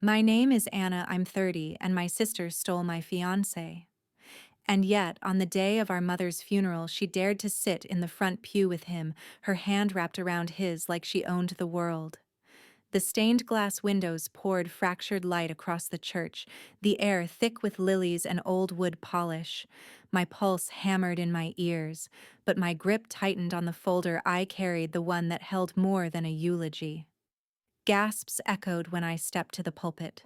My name is Anna, I'm 30, and my sister stole my fiancé. And yet, on the day of our mother's funeral, she dared to sit in the front pew with him, her hand wrapped around his like she owned the world. The stained glass windows poured fractured light across the church, the air thick with lilies and old wood polish. My pulse hammered in my ears, but my grip tightened on the folder I carried, the one that held more than a eulogy. Gasps echoed when I stepped to the pulpit.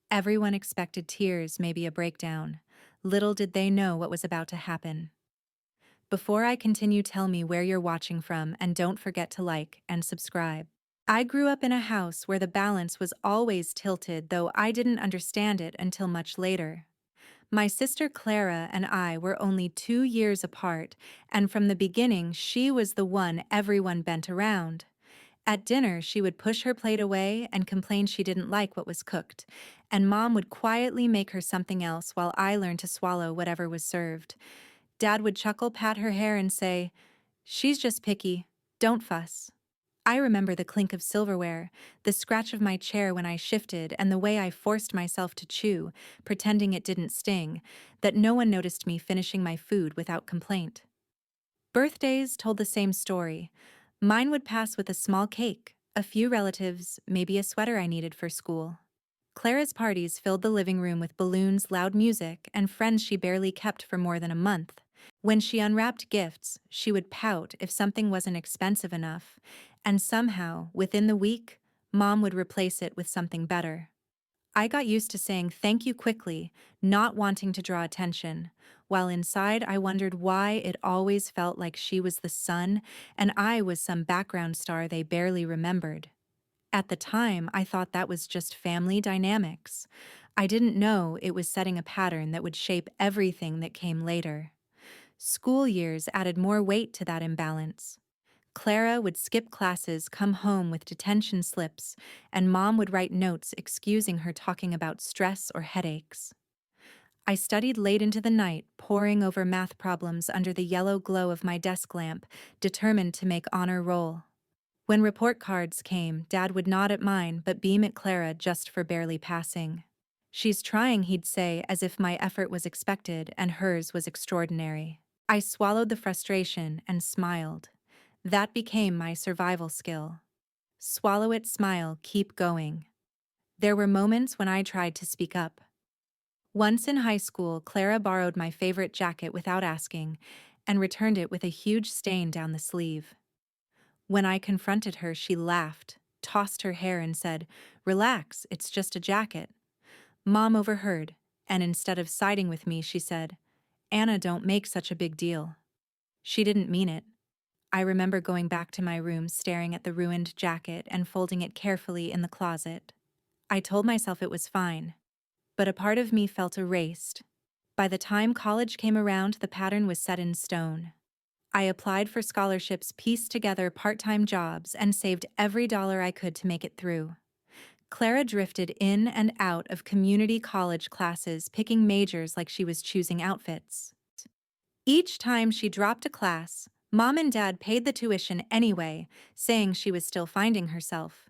Everyone expected tears, maybe a breakdown. Little did they know what was about to happen. Before I continue, tell me where you're watching from, and don't forget to like and subscribe. I grew up in a house where the balance was always tilted, though I didn't understand it until much later. My sister Clara and I were only 2 years apart, and from the beginning she was the one everyone bent around. At dinner, she would push her plate away and complain she didn't like what was cooked, and Mom would quietly make her something else while I learned to swallow whatever was served. Dad would chuckle, pat her hair, and say, "She's just picky. Don't fuss." I remember the clink of silverware, the scratch of my chair when I shifted, and the way I forced myself to chew, pretending it didn't sting, that no one noticed me finishing my food without complaint. Birthdays told the same story. Mine would pass with a small cake, a few relatives, maybe a sweater I needed for school. Clara's parties filled the living room with balloons, loud music, and friends she barely kept for more than a month. When she unwrapped gifts, she would pout if something wasn't expensive enough, and somehow, within the week, Mom would replace it with something better. I got used to saying thank you quickly, not wanting to draw attention, while inside I wondered why it always felt like she was the sun and I was some background star they barely remembered. At the time, I thought that was just family dynamics. I didn't know it was setting a pattern that would shape everything that came later. School years added more weight to that imbalance. Clara would skip classes, come home with detention slips, and Mom would write notes excusing her talking about stress or headaches. I studied late into the night, poring over math problems under the yellow glow of my desk lamp, determined to make honor roll. When report cards came, Dad would nod at mine but beam at Clara just for barely passing. "She's trying," he'd say, as if my effort was expected and hers was extraordinary. I swallowed the frustration and smiled. That became my survival skill. Swallow it, smile, keep going. There were moments when I tried to speak up. Once in high school, Clara borrowed my favorite jacket without asking and returned it with a huge stain down the sleeve. When I confronted her, she laughed, tossed her hair, and said, "Relax, it's just a jacket." Mom overheard, and instead of siding with me, she said, "Anna, don't make such a big deal." She didn't mean it. I remember going back to my room, staring at the ruined jacket and folding it carefully in the closet. I told myself it was fine, but a part of me felt erased. By the time college came around, the pattern was set in stone. I applied for scholarships, pieced together part-time jobs, and saved every dollar I could to make it through. Clara drifted in and out of community college classes, picking majors like she was choosing outfits. Each time she dropped a class, Mom and Dad paid the tuition anyway, saying she was still finding herself.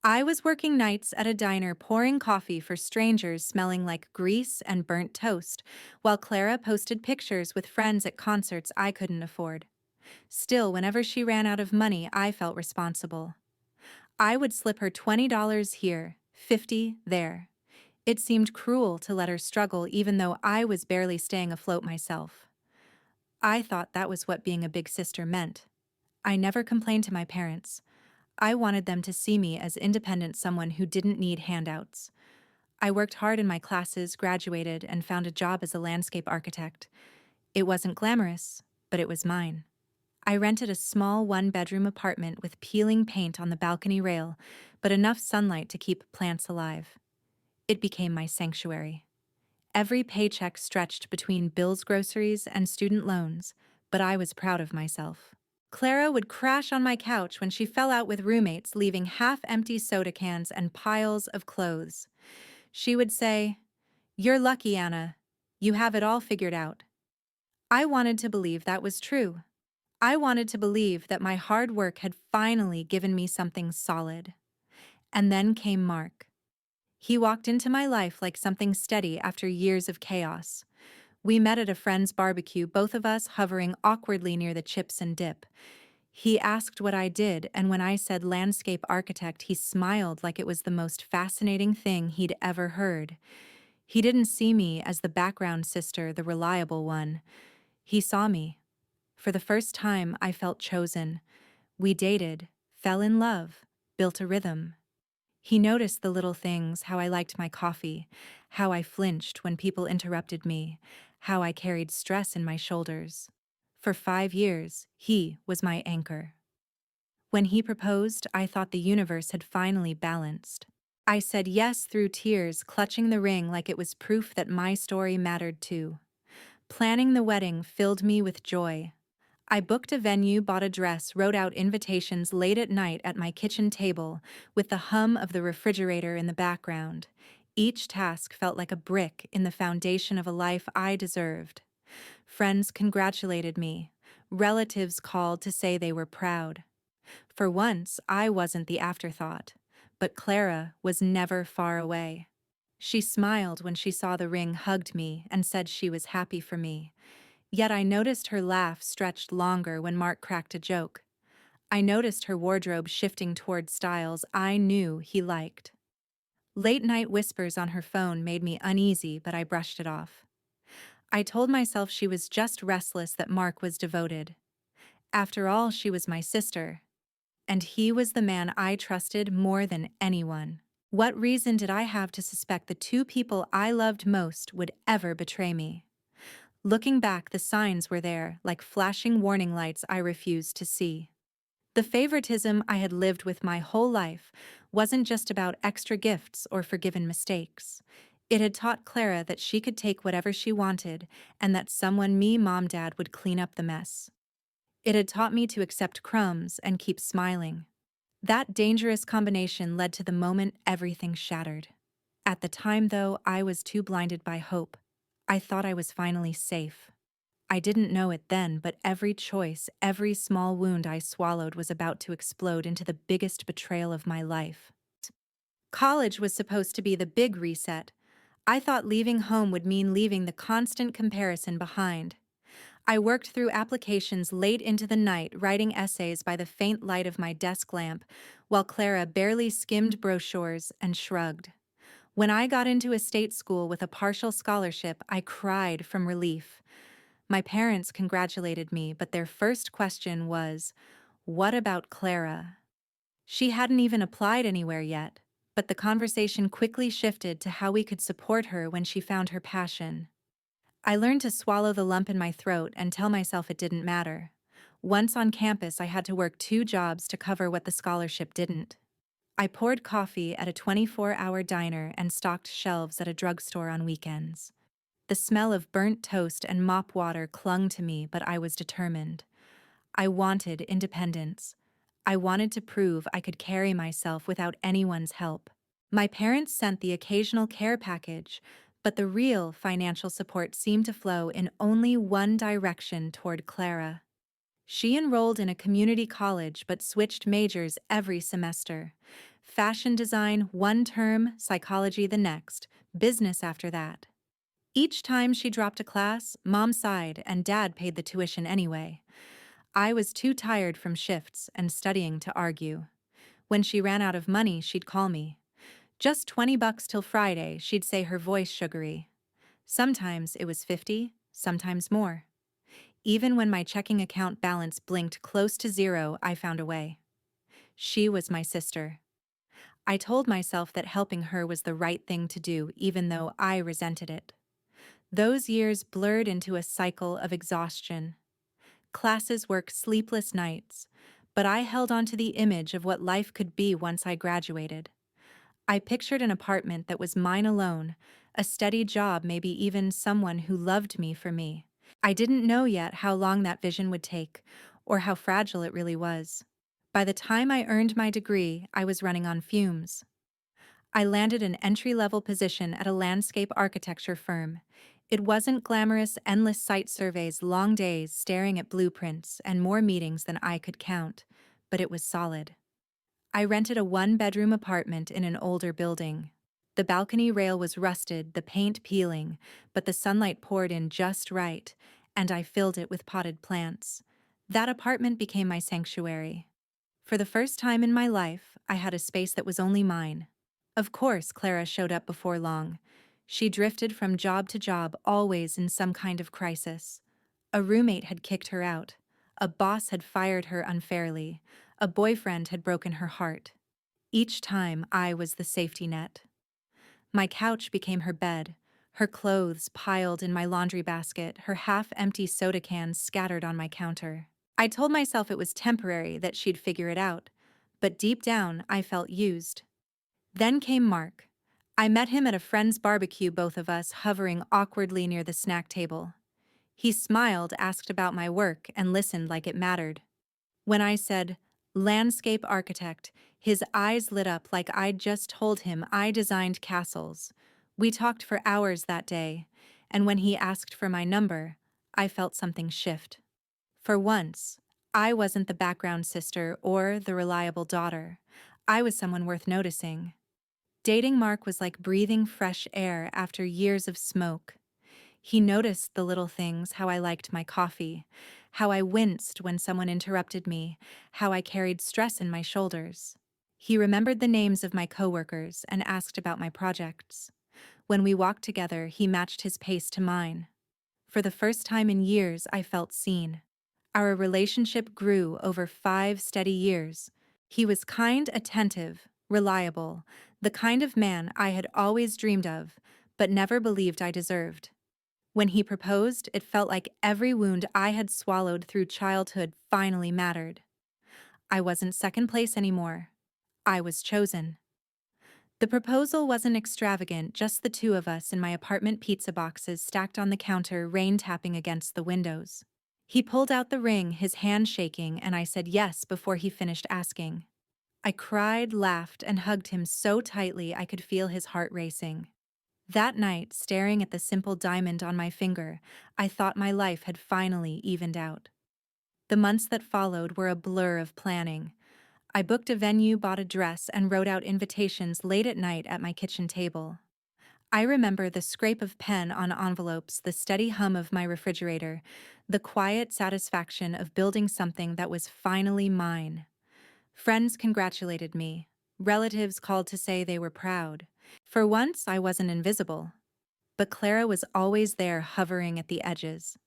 I was working nights at a diner pouring coffee for strangers smelling like grease and burnt toast, while Clara posted pictures with friends at concerts I couldn't afford. Still, whenever she ran out of money, I felt responsible. I would slip her $20 here, 50 there. It seemed cruel to let her struggle even though I was barely staying afloat myself. I thought that was what being a big sister meant. I never complained to my parents. I wanted them to see me as independent, someone who didn't need handouts. I worked hard in my classes, graduated, and found a job as a landscape architect. It wasn't glamorous, but it was mine. I rented a small one-bedroom apartment with peeling paint on the balcony rail, but enough sunlight to keep plants alive. It became my sanctuary. Every paycheck stretched between bills, groceries, and student loans, but I was proud of myself. Clara would crash on my couch when she fell out with roommates, leaving half-empty soda cans and piles of clothes. She would say, "You're lucky, Anna. You have it all figured out." I wanted to believe that was true. I wanted to believe that my hard work had finally given me something solid. And then came Mark. He walked into my life like something steady after years of chaos. We met at a friend's barbecue, both of us hovering awkwardly near the chips and dip. He asked what I did, and when I said landscape architect, he smiled like it was the most fascinating thing he'd ever heard. He didn't see me as the background sister, the reliable one. He saw me. For the first time, I felt chosen. We dated, fell in love, built a rhythm. He noticed the little things, how I liked my coffee, how I flinched when people interrupted me, how I carried stress in my shoulders. For 5 years, he was my anchor. When he proposed, I thought the universe had finally balanced. I said yes through tears, clutching the ring like it was proof that my story mattered too. Planning the wedding filled me with joy. I booked a venue, bought a dress, wrote out invitations late at night at my kitchen table, with the hum of the refrigerator in the background. Each task felt like a brick in the foundation of a life I deserved. Friends congratulated me. Relatives called to say they were proud. For once, I wasn't the afterthought. But Clara was never far away. She smiled when she saw the ring, hugged me, and said she was happy for me. Yet I noticed her laugh stretched longer when Mark cracked a joke. I noticed her wardrobe shifting toward styles I knew he liked. Late-night whispers on her phone made me uneasy, but I brushed it off. I told myself she was just restless, that Mark was devoted. After all, she was my sister. And he was the man I trusted more than anyone. What reason did I have to suspect the two people I loved most would ever betray me? Looking back, the signs were there, like flashing warning lights I refused to see. The favoritism I had lived with my whole life wasn't just about extra gifts or forgiven mistakes. It had taught Clara that she could take whatever she wanted, and that someone, me, mom, dad, would clean up the mess. It had taught me to accept crumbs and keep smiling. That dangerous combination led to the moment everything shattered. At the time, though, I was too blinded by hope. I thought I was finally safe. I didn't know it then, but every choice, every small wound I swallowed was about to explode into the biggest betrayal of my life. College was supposed to be the big reset. I thought leaving home would mean leaving the constant comparison behind. I worked through applications late into the night, writing essays by the faint light of my desk lamp, while Clara barely skimmed brochures and shrugged. When I got into a state school with a partial scholarship, I cried from relief. My parents congratulated me, but their first question was, "What about Clara?" She hadn't even applied anywhere yet, but the conversation quickly shifted to how we could support her when she found her passion. I learned to swallow the lump in my throat and tell myself it didn't matter. Once on campus, I had to work 2 jobs to cover what the scholarship didn't. I poured coffee at a 24-hour diner and stocked shelves at a drugstore on weekends. The smell of burnt toast and mop water clung to me, but I was determined. I wanted independence. I wanted to prove I could carry myself without anyone's help. My parents sent the occasional care package, but the real financial support seemed to flow in only one direction, toward Clara. She enrolled in a community college but switched majors every semester. Fashion design one term, psychology the next, business after that. Each time she dropped a class, Mom sighed and Dad paid the tuition anyway. I was too tired from shifts and studying to argue. When she ran out of money, she'd call me. "Just $20 till Friday," she'd say, her voice sugary. Sometimes it was 50, sometimes more. Even when my checking account balance blinked close to zero, I found a way. She was my sister. I told myself that helping her was the right thing to do, even though I resented it. Those years blurred into a cycle of exhaustion. Classes, work, sleepless nights. But I held on to the image of what life could be once I graduated. I pictured an apartment that was mine alone, a steady job, maybe even someone who loved me for me. I didn't know yet how long that vision would take, or how fragile it really was. By the time I earned my degree, I was running on fumes. I landed an entry-level position at a landscape architecture firm. It wasn't glamorous, endless site surveys, long days staring at blueprints, and more meetings than I could count, but it was solid. I rented a 1-bedroom apartment in an older building. The balcony rail was rusted, the paint peeling, but the sunlight poured in just right, and I filled it with potted plants. That apartment became my sanctuary. For the first time in my life, I had a space that was only mine. Of course, Clara showed up before long. She drifted from job to job, always in some kind of crisis. A roommate had kicked her out. A boss had fired her unfairly. A boyfriend had broken her heart. Each time, I was the safety net. My couch became her bed, her clothes piled in my laundry basket, her half-empty soda cans scattered on my counter. I told myself it was temporary, that she'd figure it out, but deep down, I felt used. Then came Mark. I met him at a friend's barbecue, both of us hovering awkwardly near the snack table. He smiled, asked about my work, and listened like it mattered. When I said, landscape architect, his eyes lit up like I'd just told him I designed castles. We talked for hours that day, and when he asked for my number, I felt something shift. For once, I wasn't the background sister or the reliable daughter. I was someone worth noticing. Dating Mark was like breathing fresh air after years of smoke. He noticed the little things, how I liked my coffee, how I winced when someone interrupted me, how I carried stress in my shoulders. He remembered the names of my coworkers and asked about my projects. When we walked together, he matched his pace to mine. For the first time in years, I felt seen. Our relationship grew over 5 steady years. He was kind, attentive, reliable, the kind of man I had always dreamed of, but never believed I deserved. When he proposed, it felt like every wound I had swallowed through childhood finally mattered. I wasn't second place anymore. I was chosen. The proposal wasn't extravagant, just the two of us in my apartment, pizza boxes stacked on the counter, rain tapping against the windows. He pulled out the ring, his hand shaking, and I said yes before he finished asking. I cried, laughed, and hugged him so tightly I could feel his heart racing. That night, staring at the simple diamond on my finger, I thought my life had finally evened out. The months that followed were a blur of planning. I booked a venue, bought a dress, and wrote out invitations late at night at my kitchen table. I remember the scrape of pen on envelopes, the steady hum of my refrigerator, the quiet satisfaction of building something that was finally mine. Friends congratulated me. Relatives called to say they were proud. For once, I wasn't invisible. But Clara was always there, hovering at the edges.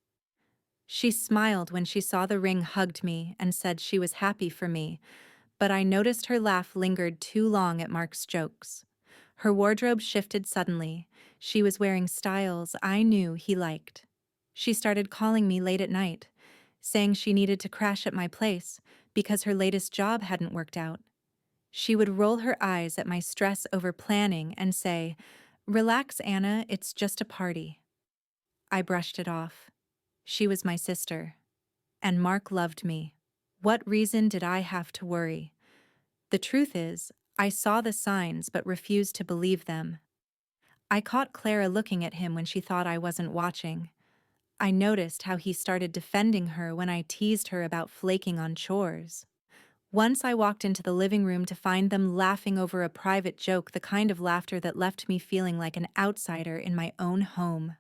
She smiled when she saw the ring, hugged me, and said she was happy for me, but I noticed her laugh lingered too long at Mark's jokes. Her wardrobe shifted suddenly. She was wearing styles I knew he liked. She started calling me late at night, saying she needed to crash at my place because her latest job hadn't worked out. She would roll her eyes at my stress over planning and say, "Relax, Anna, it's just a party." I brushed it off. She was my sister. And Mark loved me. What reason did I have to worry? The truth is, I saw the signs but refused to believe them. I caught Clara looking at him when she thought I wasn't watching. I noticed how he started defending her when I teased her about flaking on chores. Once I walked into the living room to find them laughing over a private joke, the kind of laughter that left me feeling like an outsider in my own home.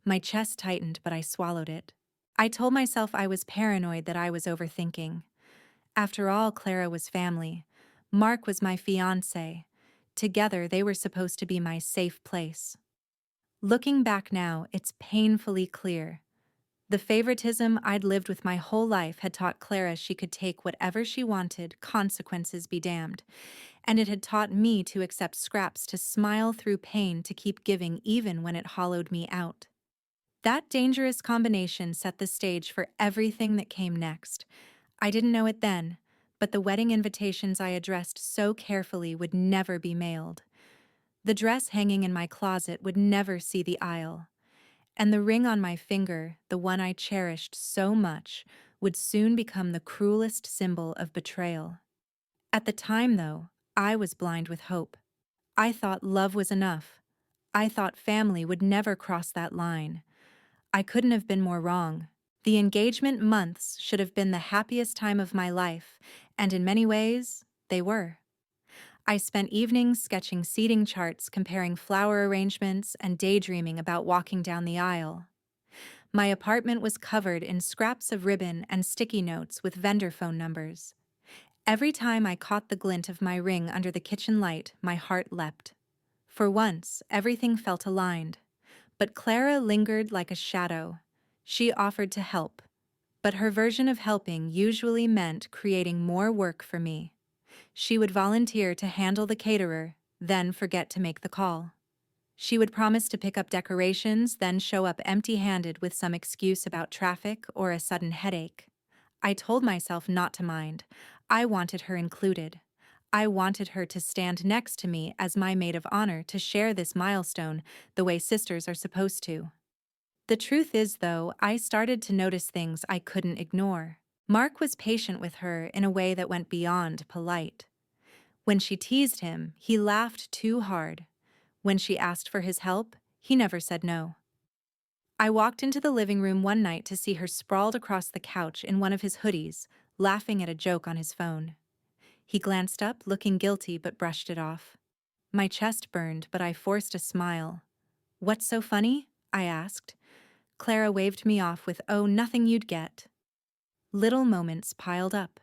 My chest tightened, but I swallowed it. I told myself I was paranoid, that I was overthinking. After all, Clara was family. Mark was my fiancé. Together, they were supposed to be my safe place. Looking back now, it's painfully clear. The favoritism I'd lived with my whole life had taught Clara she could take whatever she wanted, consequences be damned. And it had taught me to accept scraps, to smile through pain, to keep giving even when it hollowed me out. That dangerous combination set the stage for everything that came next. I didn't know it then, but the wedding invitations I addressed so carefully would never be mailed. The dress hanging in my closet would never see the aisle. And the ring on my finger, the one I cherished so much, would soon become the cruelest symbol of betrayal. At the time, though, I was blind with hope. I thought love was enough. I thought family would never cross that line. I couldn't have been more wrong. The engagement months should have been the happiest time of my life, and in many ways, they were. I spent evenings sketching seating charts, comparing flower arrangements, and daydreaming about walking down the aisle. My apartment was covered in scraps of ribbon and sticky notes with vendor phone numbers. Every time I caught the glint of my ring under the kitchen light, my heart leapt. For once, everything felt aligned. But Clara lingered like a shadow. She offered to help, but her version of helping usually meant creating more work for me. She would volunteer to handle the caterer, then forget to make the call. She would promise to pick up decorations, then show up empty-handed with some excuse about traffic or a sudden headache. I told myself not to mind. I wanted her included. I wanted her to stand next to me as my maid of honor to share this milestone the way sisters are supposed to. The truth is, though, I started to notice things I couldn't ignore. Mark was patient with her in a way that went beyond polite. When she teased him, he laughed too hard. When she asked for his help, he never said no. I walked into the living room one night to see her sprawled across the couch in one of his hoodies, laughing at a joke on his phone. He glanced up, looking guilty, but brushed it off. My chest burned, but I forced a smile. "What's so funny?" I asked. Clara waved me off with, "Oh, nothing you'd get." Little moments piled up.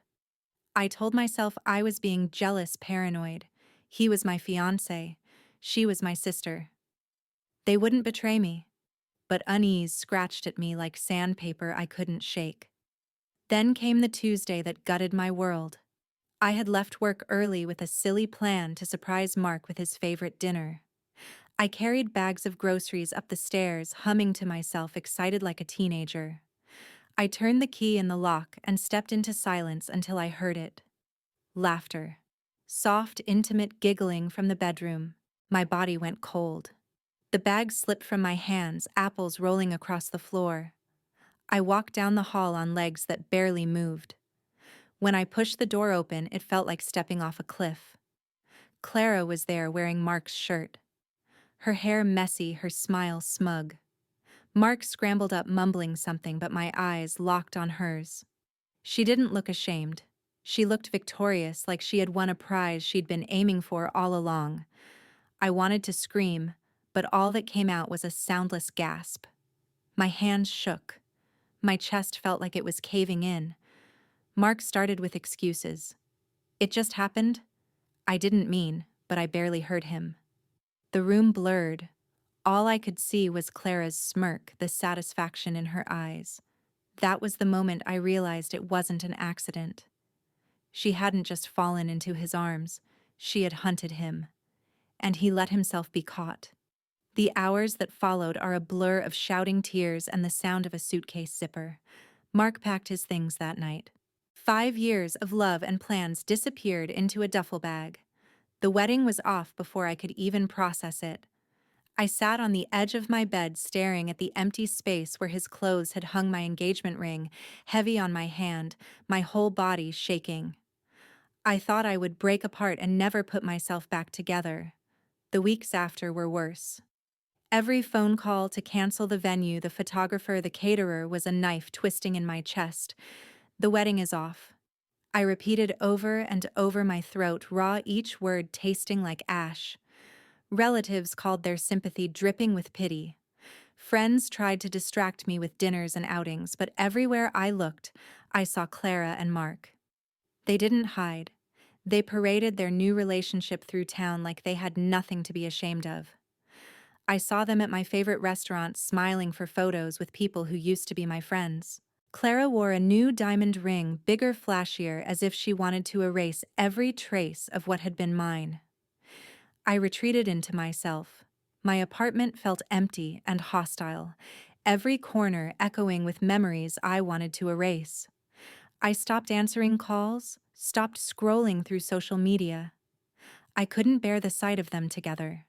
I told myself I was being jealous, paranoid. He was my fiancé. She was my sister. They wouldn't betray me. But unease scratched at me like sandpaper I couldn't shake. Then came the Tuesday that gutted my world. I had left work early with a silly plan to surprise Mark with his favorite dinner. I carried bags of groceries up the stairs, humming to myself, excited like a teenager. I turned the key in the lock and stepped into silence until I heard it. Laughter. Soft, intimate giggling from the bedroom. My body went cold. The bag slipped from my hands, apples rolling across the floor. I walked down the hall on legs that barely moved. When I pushed the door open, it felt like stepping off a cliff. Clara was there wearing Mark's shirt. Her hair messy, her smile smug. Mark scrambled up mumbling something, but my eyes locked on hers. She didn't look ashamed. She looked victorious, like she had won a prize she'd been aiming for all along. I wanted to scream, but all that came out was a soundless gasp. My hands shook. My chest felt like it was caving in. Mark started with excuses. "It just happened. I didn't mean," but I barely heard him. The room blurred. All I could see was Clara's smirk, the satisfaction in her eyes. That was the moment I realized it wasn't an accident. She hadn't just fallen into his arms. She had hunted him. And he let himself be caught. The hours that followed are a blur of shouting tears and the sound of a suitcase zipper. Mark packed his things that night. 5 years of love and plans disappeared into a duffel bag. The wedding was off before I could even process it. I sat on the edge of my bed staring at the empty space where his clothes had hung my engagement ring, heavy on my hand, my whole body shaking. I thought I would break apart and never put myself back together. The weeks after were worse. Every phone call to cancel the venue, the photographer, the caterer was a knife twisting in my chest. "The wedding is off." I repeated over and over, my throat raw, each word tasting like ash. Relatives called their sympathy, dripping with pity. Friends tried to distract me with dinners and outings, but everywhere I looked, I saw Clara and Mark. They didn't hide. They paraded their new relationship through town like they had nothing to be ashamed of. I saw them at my favorite restaurants, smiling for photos with people who used to be my friends. Clara wore a new diamond ring, bigger, flashier, as if she wanted to erase every trace of what had been mine. I retreated into myself. My apartment felt empty and hostile, every corner echoing with memories I wanted to erase. I stopped answering calls, stopped scrolling through social media. I couldn't bear the sight of them together.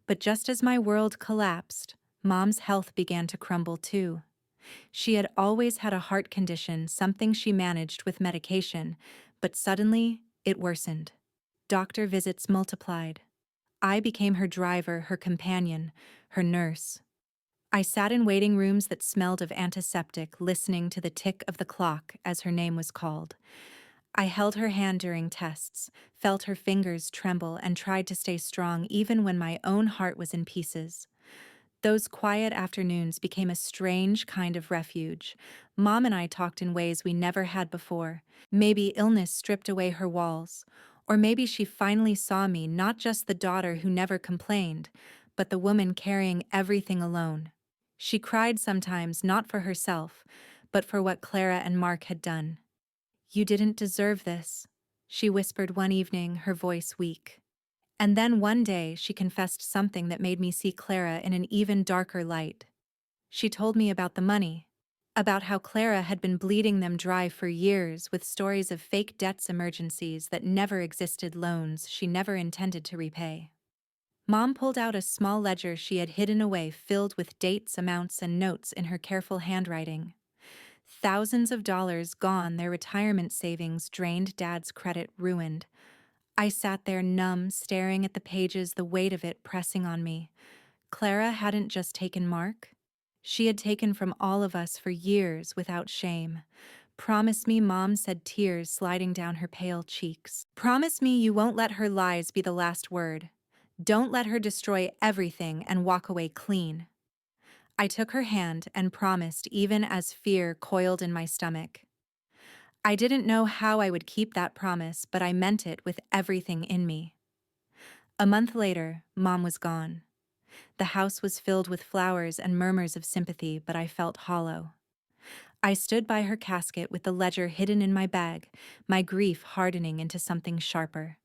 But just as my world collapsed, Mom's health began to crumble too. She had always had a heart condition, something she managed with medication, but suddenly it worsened. Doctor visits multiplied. I became her driver, her companion, her nurse. I sat in waiting rooms that smelled of antiseptic, listening to the tick of the clock as her name was called. I held her hand during tests, felt her fingers tremble, and tried to stay strong even when my own heart was in pieces. Those quiet afternoons became a strange kind of refuge. Mom and I talked in ways we never had before. Maybe illness stripped away her walls, or maybe she finally saw me not just the daughter who never complained, but the woman carrying everything alone. She cried sometimes not for herself, but for what Clara and Mark had done. "You didn't deserve this," she whispered one evening, her voice weak. And then one day she confessed something that made me see Clara in an even darker light. She told me about the money, about how Clara had been bleeding them dry for years with stories of fake debts emergencies that never existed, loans she never intended to repay. Mom pulled out a small ledger she had hidden away filled with dates, amounts, and notes in her careful handwriting. Thousands of dollars gone, their retirement savings drained, Dad's credit ruined. I sat there numb, staring at the pages, the weight of it pressing on me. Clara hadn't just taken Mark. She had taken from all of us for years without shame. "Promise me," Mom said, tears sliding down her pale cheeks. "Promise me you won't let her lies be the last word. Don't let her destroy everything and walk away clean." I took her hand and promised, even as fear coiled in my stomach. I didn't know how I would keep that promise, but I meant it with everything in me. A month later, Mom was gone. The house was filled with flowers and murmurs of sympathy, but I felt hollow. I stood by her casket with the ledger hidden in my bag, my grief hardening into something sharper.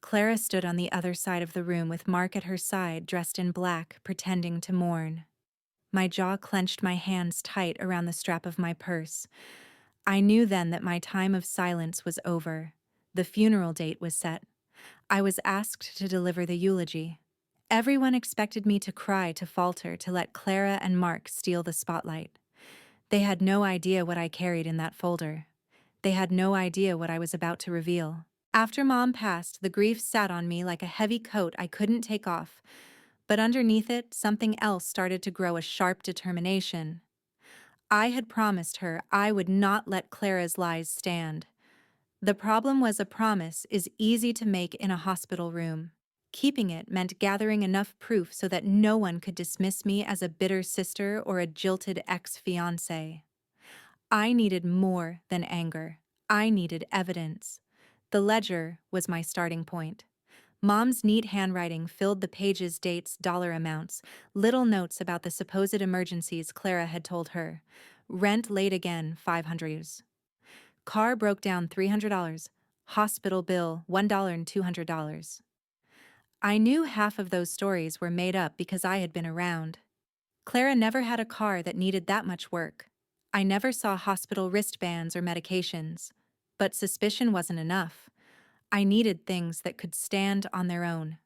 Clara stood on the other side of the room with Mark at her side, dressed in black, pretending to mourn. My jaw clenched, my hands tight around the strap of my purse. I knew then that my time of silence was over. The funeral date was set. I was asked to deliver the eulogy. Everyone expected me to cry, to falter, to let Clara and Mark steal the spotlight. They had no idea what I carried in that folder. They had no idea what I was about to reveal. After Mom passed, the grief sat on me like a heavy coat I couldn't take off. But underneath it, something else started to grow, a sharp determination. I had promised her I would not let Clara's lies stand. The problem was, a promise is easy to make in a hospital room. Keeping it meant gathering enough proof so that no one could dismiss me as a bitter sister or a jilted ex-fiancé. I needed more than anger. I needed evidence. The ledger was my starting point. Mom's neat handwriting filled the pages, dates, dollar amounts, little notes about the supposed emergencies Clara had told her. Rent late again, $500. Car broke down, $300. Hospital bill, $1 and $200. I knew half of those stories were made up because I had been around. Clara never had a car that needed that much work. I never saw hospital wristbands or medications. But suspicion wasn't enough. I needed things that could stand on their own.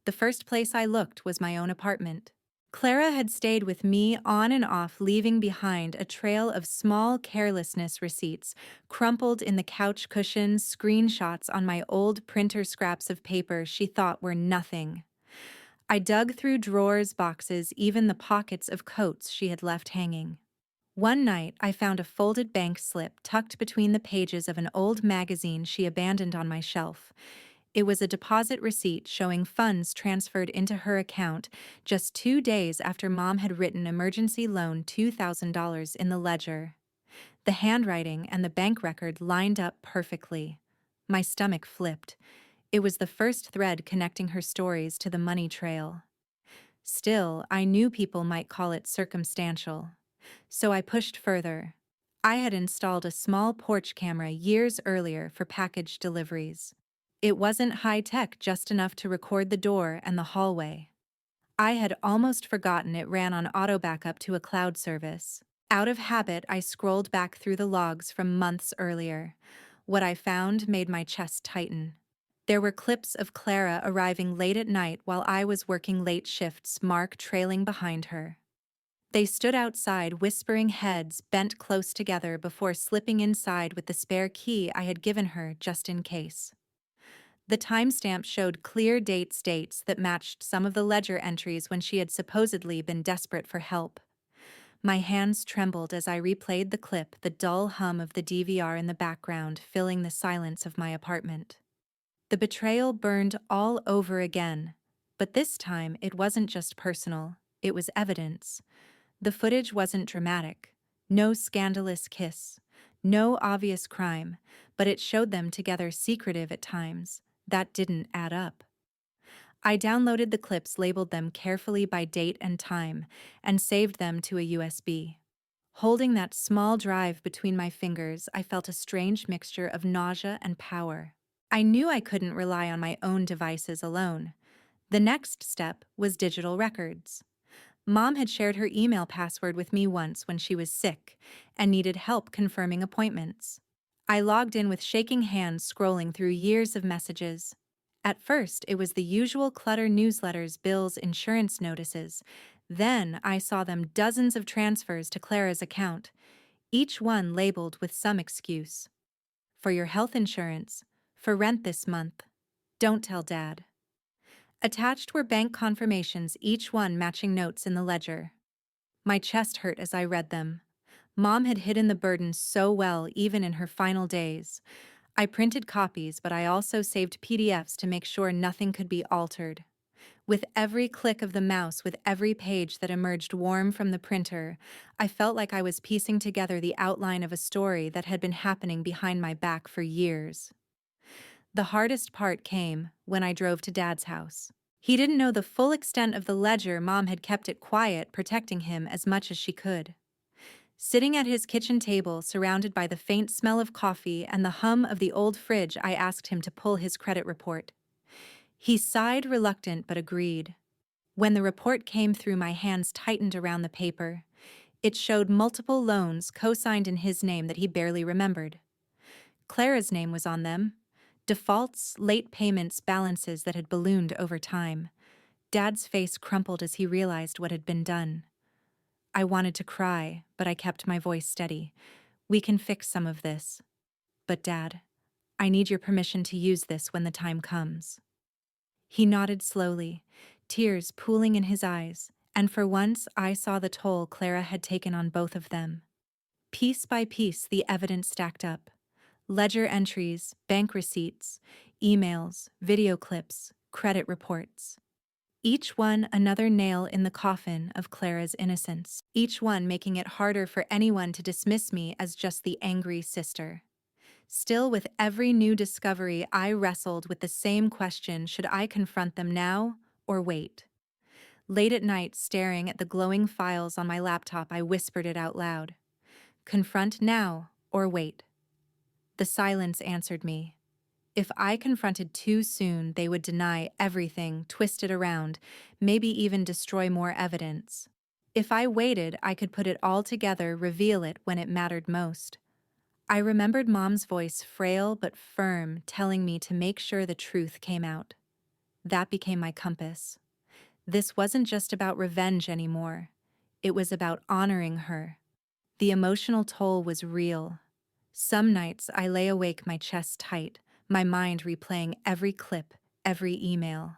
The first place I looked was my own apartment. Clara had stayed with me on and off, leaving behind a trail of small carelessness receipts, crumpled in the couch cushions, screenshots on my old printer, scraps of paper she thought were nothing. I dug through drawers, boxes, even the pockets of coats she had left hanging. One night, I found a folded bank slip tucked between the pages of an old magazine she abandoned on my shelf. It was a deposit receipt showing funds transferred into her account just 2 days after Mom had written emergency loan $2,000 in the ledger. The handwriting and the bank record lined up perfectly. My stomach flipped. It was the first thread connecting her stories to the money trail. Still, I knew people might call it circumstantial. So I pushed further. I had installed a small porch camera years earlier for package deliveries. It wasn't high-tech, just enough to record the door and the hallway. I had almost forgotten it ran on auto backup to a cloud service. Out of habit, I scrolled back through the logs from months earlier. What I found made my chest tighten. There were clips of Clara arriving late at night while I was working late shifts, Mark trailing behind her. They stood outside, whispering, heads bent close together before slipping inside with the spare key I had given her just in case. The timestamp showed clear dates that matched some of the ledger entries when she had supposedly been desperate for help. My hands trembled as I replayed the clip, the dull hum of the DVR in the background filling the silence of my apartment. The betrayal burned all over again, but this time it wasn't just personal, it was evidence. The footage wasn't dramatic. No scandalous kiss. No obvious crime, but it showed them together secretive at times. That didn't add up. I downloaded the clips, labeled them carefully by date and time, and saved them to a USB. Holding that small drive between my fingers, I felt a strange mixture of nausea and power. I knew I couldn't rely on my own devices alone. The next step was digital records. Mom had shared her email password with me once when she was sick and needed help confirming appointments. I logged in with shaking hands, scrolling through years of messages. At first, it was the usual clutter: newsletters, bills, insurance notices. Then I saw them: dozens of transfers to Clara's account, each one labeled with some excuse. For your health insurance, for rent this month. Don't tell Dad. Attached were bank confirmations, each one matching notes in the ledger. My chest hurt as I read them. Mom had hidden the burden so well, even in her final days. I printed copies, but I also saved PDFs to make sure nothing could be altered. With every click of the mouse, with every page that emerged warm from the printer, I felt like I was piecing together the outline of a story that had been happening behind my back for years. The hardest part came when I drove to Dad's house. He didn't know the full extent of the ledger. Mom had kept it quiet, protecting him as much as she could. Sitting at his kitchen table, surrounded by the faint smell of coffee and the hum of the old fridge, I asked him to pull his credit report. He sighed, reluctant, but agreed. When the report came through, my hands tightened around the paper. It showed multiple loans co-signed in his name that he barely remembered. Clara's name was on them. Defaults, late payments, balances that had ballooned over time. Dad's face crumpled as he realized what had been done. I wanted to cry, but I kept my voice steady. We can fix some of this. But Dad, I need your permission to use this when the time comes. He nodded slowly, tears pooling in his eyes, and for once I saw the toll Clara had taken on both of them. Piece by piece, the evidence stacked up. Ledger entries, bank receipts, emails, video clips, credit reports. Each one another nail in the coffin of Clara's innocence, each one making it harder for anyone to dismiss me as just the angry sister. Still, with every new discovery, I wrestled with the same question: should I confront them now or wait? Late at night, staring at the glowing files on my laptop, I whispered it out loud. Confront now or wait? The silence answered me. If I confronted too soon, they would deny everything, twist it around, maybe even destroy more evidence. If I waited, I could put it all together, reveal it when it mattered most. I remembered Mom's voice, frail but firm, telling me to make sure the truth came out. That became my compass. This wasn't just about revenge anymore. It was about honoring her. The emotional toll was real. Some nights I lay awake, my chest tight, my mind replaying every clip, every email.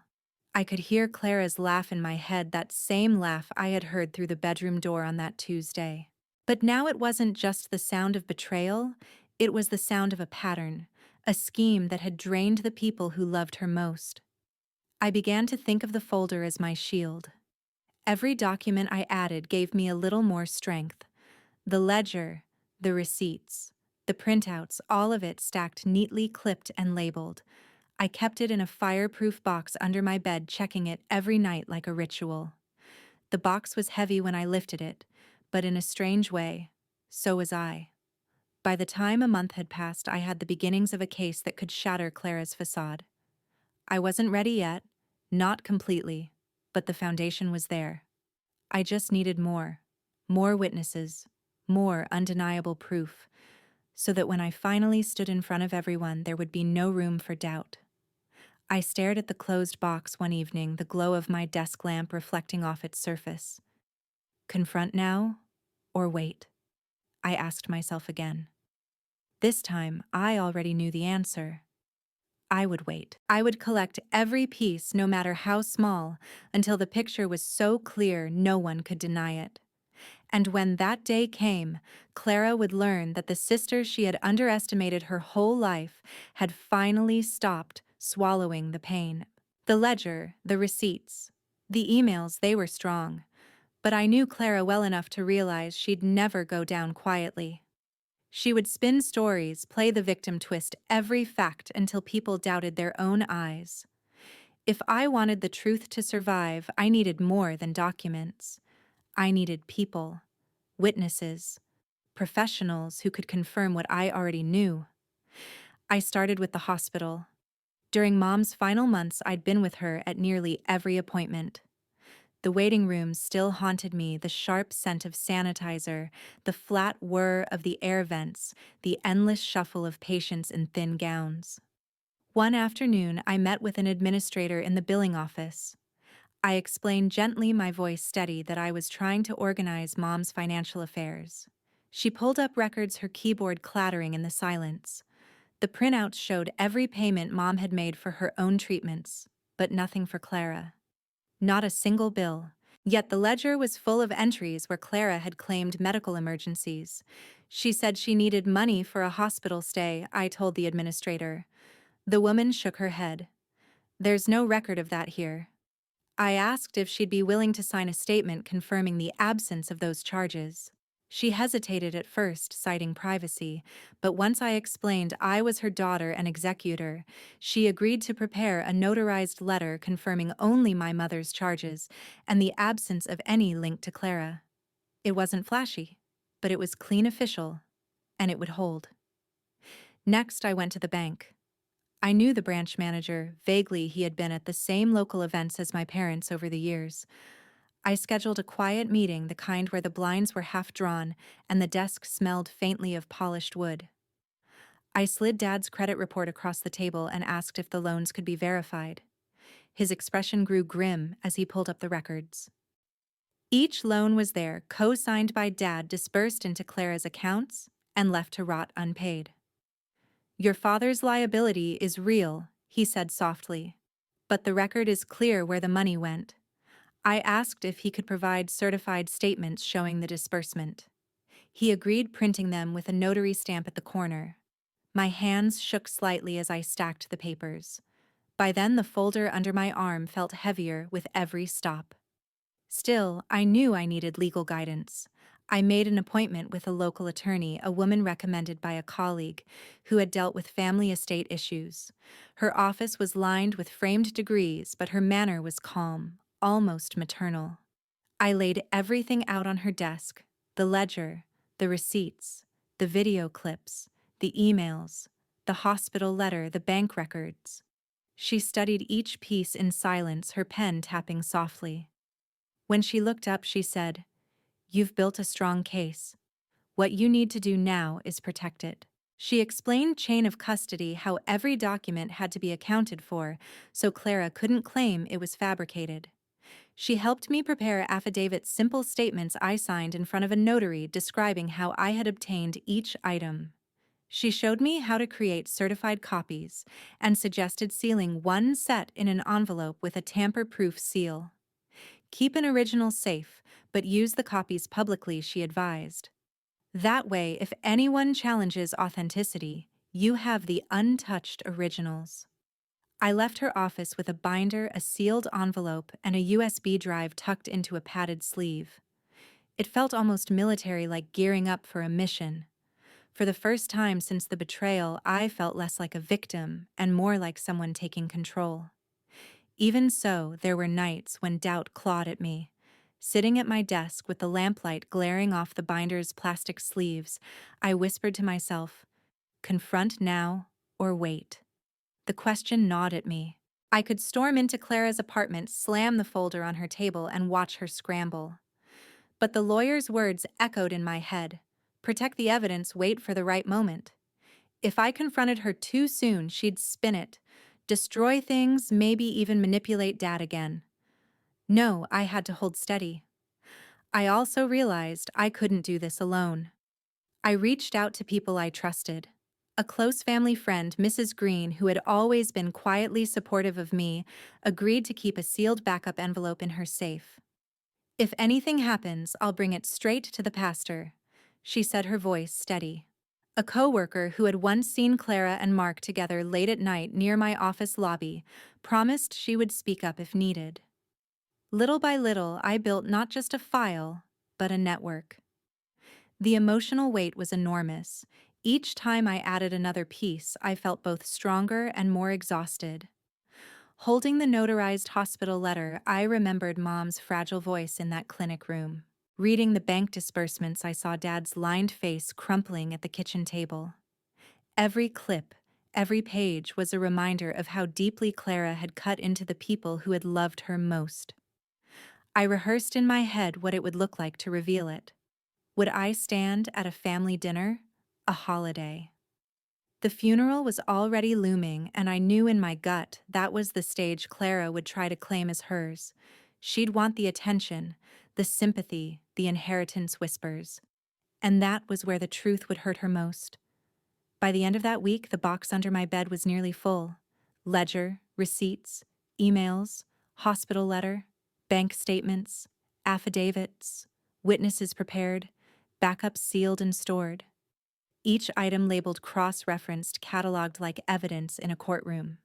I could hear Clara's laugh in my head, that same laugh I had heard through the bedroom door on that Tuesday. But now it wasn't just the sound of betrayal, it was the sound of a pattern, a scheme that had drained the people who loved her most. I began to think of the folder as my shield. Every document I added gave me a little more strength. The ledger, the receipts, the printouts, all of it stacked neatly, clipped and labeled. I kept it in a fireproof box under my bed, checking it every night like a ritual. The box was heavy when I lifted it, but in a strange way, so was I. By the time a month had passed, I had the beginnings of a case that could shatter Clara's facade. I wasn't ready yet, not completely, but the foundation was there. I just needed more witnesses, more undeniable proof, so that when I finally stood in front of everyone, there would be no room for doubt. I stared at the closed box one evening, the glow of my desk lamp reflecting off its surface. Confront now or wait? I asked myself again. This time, I already knew the answer. I would wait. I would collect every piece, no matter how small, until the picture was so clear no one could deny it. And when that day came, Clara would learn that the sister she had underestimated her whole life had finally stopped swallowing the pain. The ledger, the receipts, the emails, they were strong. But I knew Clara well enough to realize she'd never go down quietly. She would spin stories, play the victim, twist every fact until people doubted their own eyes. If I wanted the truth to survive, I needed more than documents. I needed people, witnesses, professionals who could confirm what I already knew. I started with the hospital. During Mom's final months, I'd been with her at nearly every appointment. The waiting rooms still haunted me, the sharp scent of sanitizer, the flat whir of the air vents, the endless shuffle of patients in thin gowns. One afternoon, I met with an administrator in the billing office. I explained gently, my voice steady, that I was trying to organize Mom's financial affairs. She pulled up records, her keyboard clattering in the silence. The printouts showed every payment Mom had made for her own treatments, but nothing for Clara. Not a single bill. Yet the ledger was full of entries where Clara had claimed medical emergencies. She said she needed money for a hospital stay, I told the administrator. The woman shook her head. There's no record of that here. I asked if she'd be willing to sign a statement confirming the absence of those charges. She hesitated at first, citing privacy, but once I explained I was her daughter and executor, she agreed to prepare a notarized letter confirming only my mother's charges and the absence of any link to Clara. It wasn't flashy, but it was clean, official, and it would hold. Next, I went to the bank. I knew the branch manager. Vaguely, he had been at the same local events as my parents over the years. I scheduled a quiet meeting, the kind where the blinds were half drawn and the desk smelled faintly of polished wood. I slid Dad's credit report across the table and asked if the loans could be verified. His expression grew grim as he pulled up the records. Each loan was there, co-signed by Dad, disbursed into Clara's accounts and left to rot unpaid. Your father's liability is real, he said softly, but the record is clear where the money went. I asked if he could provide certified statements showing the disbursement. He agreed, printing them with a notary stamp at the corner. My hands shook slightly as I stacked the papers. By then, the folder under my arm felt heavier with every stop. Still, I knew I needed legal guidance. I made an appointment with a local attorney, a woman recommended by a colleague, who had dealt with family estate issues. Her office was lined with framed degrees, but her manner was calm, almost maternal. I laid everything out on her desk: the ledger, the receipts, the video clips, the emails, the hospital letter, the bank records. She studied each piece in silence, her pen tapping softly. When she looked up, she said, "You've built a strong case. What you need to do now is protect it." She explained chain of custody, how every document had to be accounted for, so Clara couldn't claim it was fabricated. She helped me prepare affidavits, simple statements I signed in front of a notary describing how I had obtained each item. She showed me how to create certified copies and suggested sealing one set in an envelope with a tamper-proof seal. Keep an original safe, but use the copies publicly, she advised. That way, if anyone challenges authenticity, you have the untouched originals. I left her office with a binder, a sealed envelope, and a USB drive tucked into a padded sleeve. It felt almost military, like gearing up for a mission. For the first time since the betrayal, I felt less like a victim and more like someone taking control. Even so, there were nights when doubt clawed at me. Sitting at my desk with the lamplight glaring off the binder's plastic sleeves, I whispered to myself, confront now or wait. The question gnawed at me. I could storm into Clara's apartment, slam the folder on her table, and watch her scramble. But the lawyer's words echoed in my head. Protect the evidence, wait for the right moment. If I confronted her too soon, she'd spin it, destroy things, maybe even manipulate Dad again. No, I had to hold steady. I also realized I couldn't do this alone. I reached out to people I trusted. A close family friend, Mrs. Green, who had always been quietly supportive of me, agreed to keep a sealed backup envelope in her safe. If anything happens, I'll bring it straight to the pastor, she said, her voice steady. A coworker who had once seen Clara and Mark together late at night near my office lobby promised she would speak up if needed. Little by little, I built not just a file, but a network. The emotional weight was enormous. Each time I added another piece, I felt both stronger and more exhausted. Holding the notarized hospital letter, I remembered Mom's fragile voice in that clinic room. Reading the bank disbursements, I saw Dad's lined face crumpling at the kitchen table. Every clip, every page was a reminder of how deeply Clara had cut into the people who had loved her most. I rehearsed in my head what it would look like to reveal it. Would I stand at a family dinner? A holiday? The funeral was already looming, and I knew in my gut that was the stage Clara would try to claim as hers. She'd want the attention, the sympathy, the inheritance whispers. And that was where the truth would hurt her most. By the end of that week, the box under my bed was nearly full. Ledger, receipts, emails, hospital letter, bank statements, affidavits, witnesses prepared, backups sealed and stored. Each item labeled cross-referenced, cataloged like evidence in a courtroom.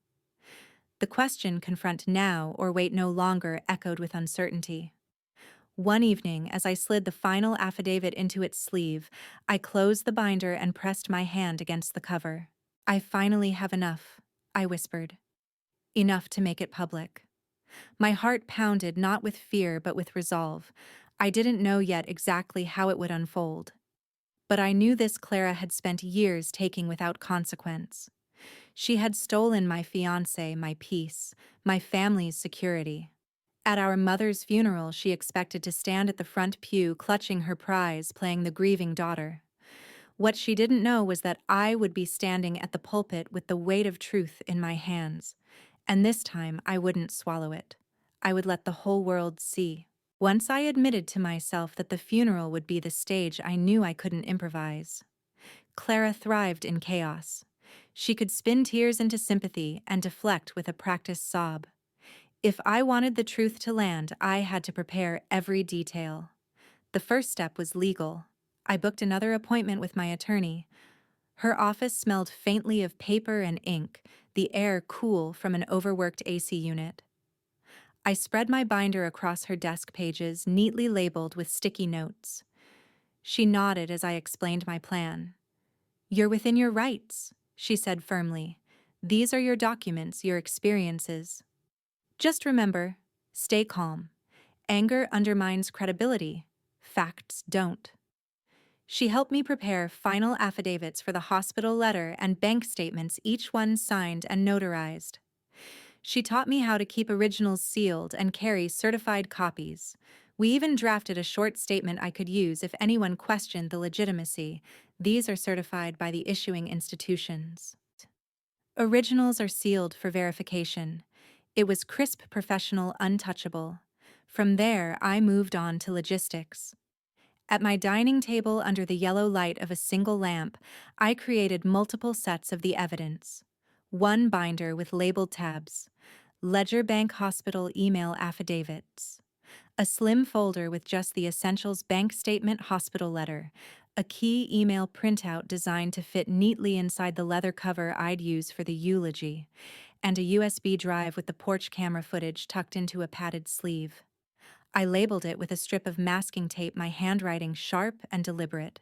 The question, confront now or wait no longer, echoed with uncertainty. One evening, as I slid the final affidavit into its sleeve, I closed the binder and pressed my hand against the cover. I finally have enough, I whispered. Enough to make it public. My heart pounded not with fear but with resolve. I didn't know yet exactly how it would unfold. But I knew this Clara had spent years taking without consequence. She had stolen my fiancé, my peace, my family's security. At our mother's funeral, she expected to stand at the front pew clutching her prize, playing the grieving daughter. What she didn't know was that I would be standing at the pulpit with the weight of truth in my hands. And this time, I wouldn't swallow it. I would let the whole world see. Once I admitted to myself that the funeral would be the stage, I knew I couldn't improvise. Clara thrived in chaos. She could spin tears into sympathy and deflect with a practiced sob. If I wanted the truth to land, I had to prepare every detail. The first step was legal. I booked another appointment with my attorney. Her office smelled faintly of paper and ink, the air cool from an overworked AC unit. I spread my binder across her desk pages, neatly labeled with sticky notes. She nodded as I explained my plan. "You're within your rights," she said firmly. "These are your documents, your experiences. Just remember, stay calm. Anger undermines credibility. Facts don't." She helped me prepare final affidavits for the hospital letter and bank statements, each one signed and notarized. She taught me how to keep originals sealed and carry certified copies. We even drafted a short statement I could use if anyone questioned the legitimacy. These are certified by the issuing institutions. Originals are sealed for verification. It was crisp, professional, untouchable. From there, I moved on to logistics. At my dining table under the yellow light of a single lamp, I created multiple sets of the evidence. One binder with labeled tabs. Ledger Bank Hospital email affidavits. A slim folder with just the essentials: bank statement, hospital letter. A key email printout designed to fit neatly inside the leather cover I'd use for the eulogy. And a USB drive with the porch camera footage tucked into a padded sleeve. I labeled it with a strip of masking tape, my handwriting sharp and deliberate.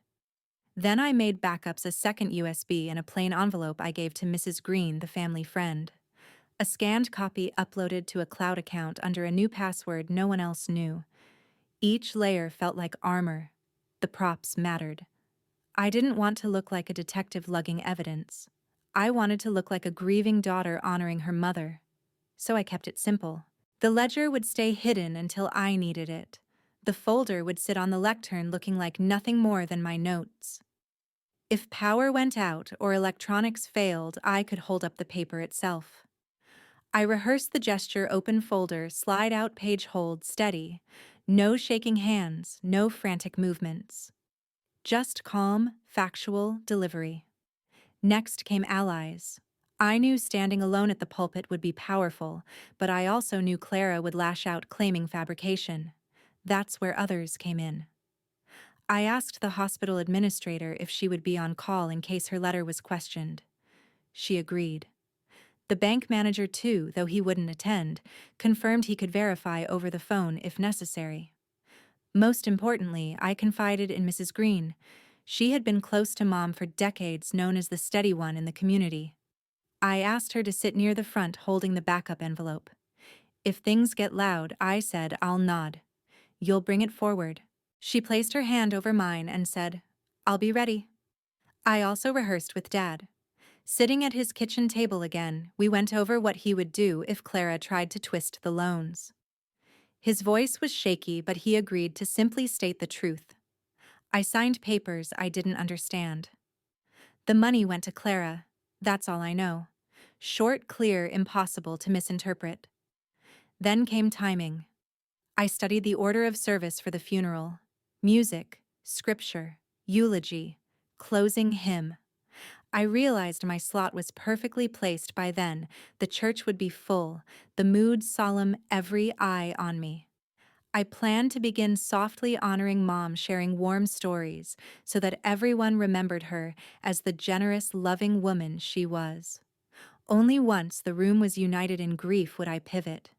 Then I made backups: a second USB and a plain envelope I gave to Mrs. Green, the family friend. A scanned copy uploaded to a cloud account under a new password no one else knew. Each layer felt like armor. The props mattered. I didn't want to look like a detective lugging evidence. I wanted to look like a grieving daughter honoring her mother. So I kept it simple. The ledger would stay hidden until I needed it. The folder would sit on the lectern looking like nothing more than my notes. If power went out or electronics failed, I could hold up the paper itself. I rehearsed the gesture: open folder, slide out, page hold, steady. No shaking hands, no frantic movements. Just calm, factual delivery. Next came allies. I knew standing alone at the pulpit would be powerful, but I also knew Clara would lash out, claiming fabrication. That's where others came in. I asked the hospital administrator if she would be on call in case her letter was questioned. She agreed. The bank manager, too, though he wouldn't attend, confirmed he could verify over the phone if necessary. Most importantly, I confided in Mrs. Green. She had been close to Mom for decades, known as the steady one in the community. I asked her to sit near the front holding the backup envelope. If things get loud, I said, I'll nod. You'll bring it forward. She placed her hand over mine and said, I'll be ready. I also rehearsed with Dad. Sitting at his kitchen table again, we went over what he would do if Clara tried to twist the loans. His voice was shaky, but he agreed to simply state the truth. I signed papers I didn't understand. The money went to Clara. That's all I know. Short, clear, impossible to misinterpret. Then came timing. I studied the order of service for the funeral. Music, scripture, eulogy, closing hymn. I realized my slot was perfectly placed by then. The church would be full, the mood solemn, every eye on me. I planned to begin softly honoring Mom, sharing warm stories, so that everyone remembered her as the generous, loving woman she was. Only once the room was united in grief would I pivot.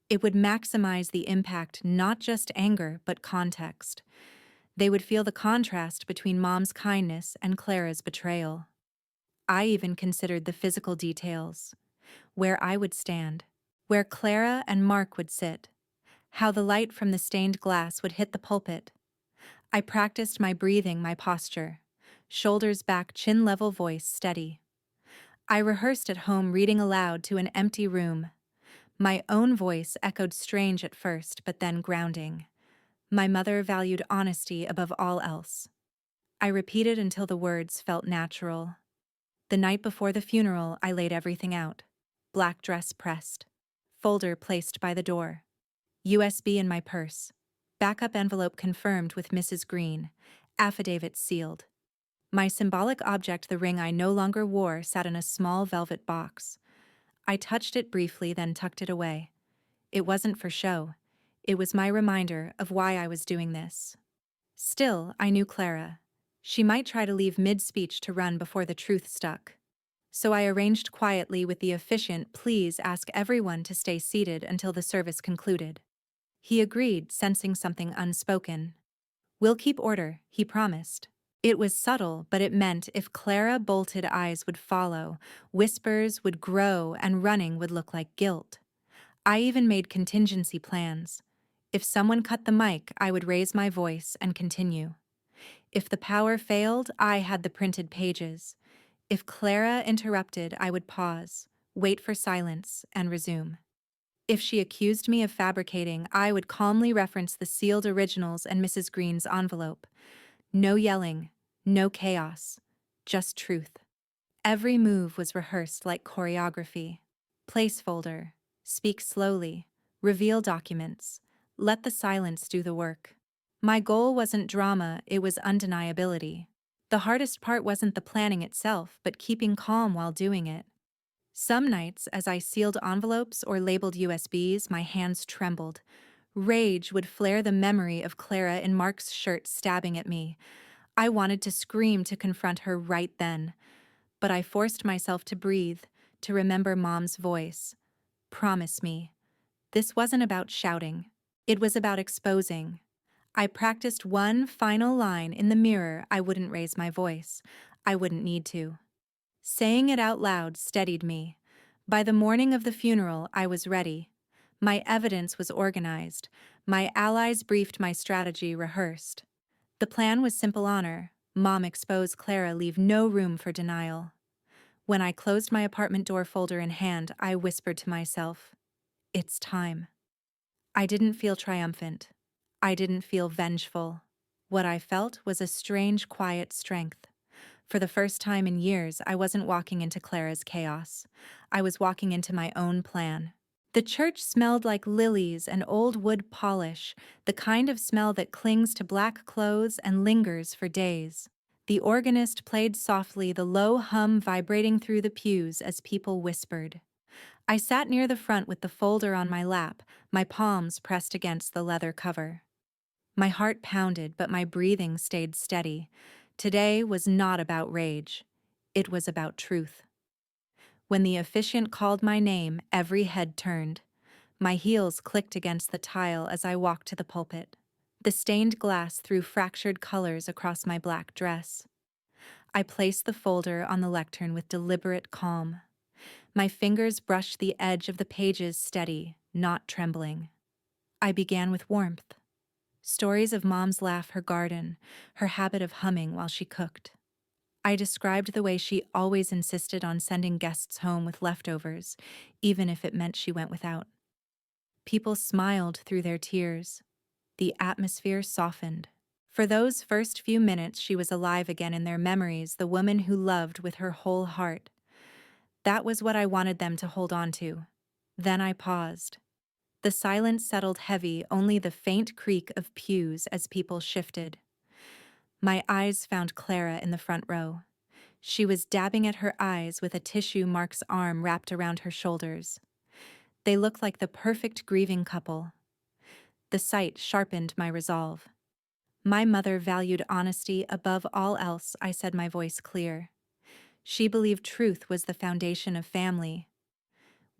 It would maximize the impact, not just anger, but context. They would feel the contrast between Mom's kindness and Clara's betrayal. I even considered the physical details. Where I would stand, where Clara and Mark would sit, how the light from the stained glass would hit the pulpit. I practiced my breathing, my posture. Shoulders back, chin level, voice steady. I rehearsed at home, reading aloud to an empty room. My own voice echoed strange at first, but then grounding. My mother valued honesty above all else. I repeated until the words felt natural. The night before the funeral, I laid everything out. Black dress pressed. Folder placed by the door. USB in my purse. Backup envelope confirmed with Mrs. Green. Affidavit sealed. My symbolic object, the ring I no longer wore, sat in a small velvet box. I touched it briefly, then tucked it away. It wasn't for show. It was my reminder of why I was doing this. Still, I knew Clara. She might try to leave mid-speech to run before the truth stuck. So I arranged quietly with the officiant, please ask everyone to stay seated until the service concluded. He agreed, sensing something unspoken. We'll keep order, he promised. It was subtle, but it meant if Clara bolted, eyes would follow, whispers would grow, and running would look like guilt. I even made contingency plans. If someone cut the mic, I would raise my voice and continue. If the power failed, I had the printed pages. If Clara interrupted, I would pause, wait for silence, and resume. If she accused me of fabricating, I would calmly reference the sealed originals and Mrs. Green's envelope. No yelling, no chaos, just truth. Every move was rehearsed like choreography. Place folder, speak slowly, reveal documents, let the silence do the work. My goal wasn't drama, it was undeniability. The hardest part wasn't the planning itself, but keeping calm while doing it. Some nights, as I sealed envelopes or labeled USBs, my hands trembled. Rage would flare, the memory of Clara in Mark's shirt stabbing at me. I wanted to scream, to confront her right then. But I forced myself to breathe, to remember Mom's voice. Promise me. This wasn't about shouting. It was about exposing. I practiced one final line in the mirror. I wouldn't raise my voice. I wouldn't need to. Saying it out loud steadied me. By the morning of the funeral, I was ready. My evidence was organized. My allies briefed, my strategy rehearsed. The plan was simple: honor, Mom, expose Clara, leave no room for denial. When I closed my apartment door, folder in hand, I whispered to myself, it's time. I didn't feel triumphant. I didn't feel vengeful. What I felt was a strange, quiet strength. For the first time in years, I wasn't walking into Clara's chaos. I was walking into my own plan. The church smelled like lilies and old wood polish, the kind of smell that clings to black clothes and lingers for days. The organist played softly, the low hum vibrating through the pews as people whispered. I sat near the front with the folder on my lap, my palms pressed against the leather cover. My heart pounded, but my breathing stayed steady. Today was not about rage. It was about truth. When the officiant called my name, every head turned. My heels clicked against the tile as I walked to the pulpit. The stained glass threw fractured colors across my black dress. I placed the folder on the lectern with deliberate calm. My fingers brushed the edge of the pages steady, not trembling. I began with warmth. Stories of Mom's laugh, her garden, her habit of humming while she cooked. I described the way she always insisted on sending guests home with leftovers, even if it meant she went without. People smiled through their tears. The atmosphere softened. For those first few minutes, she was alive again in their memories, the woman who loved with her whole heart. That was what I wanted them to hold on to. Then I paused. The silence settled heavy, only the faint creak of pews as people shifted. My eyes found Clara in the front row. She was dabbing at her eyes with a tissue Mark's arm wrapped around her shoulders. They looked like the perfect grieving couple. The sight sharpened my resolve. My mother valued honesty above all else, I said, my voice clear. She believed truth was the foundation of family,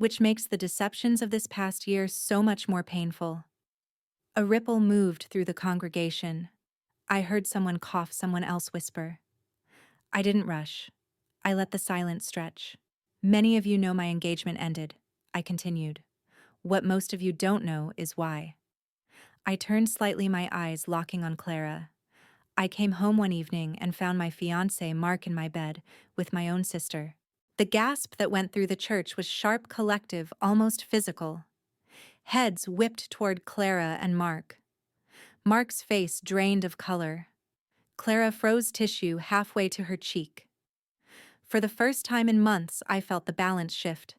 which makes the deceptions of this past year so much more painful. A ripple moved through the congregation. I heard someone cough, someone else whisper. I didn't rush. I let the silence stretch. Many of you know my engagement ended, I continued. What most of you don't know is why. I turned slightly, my eyes locking on Clara. I came home one evening and found my fiancé Mark in my bed with my own sister. The gasp that went through the church was sharp, collective, almost physical. Heads whipped toward Clara and Mark. Mark's face drained of color. Clara froze tissue halfway to her cheek. For the first time in months, I felt the balance shift.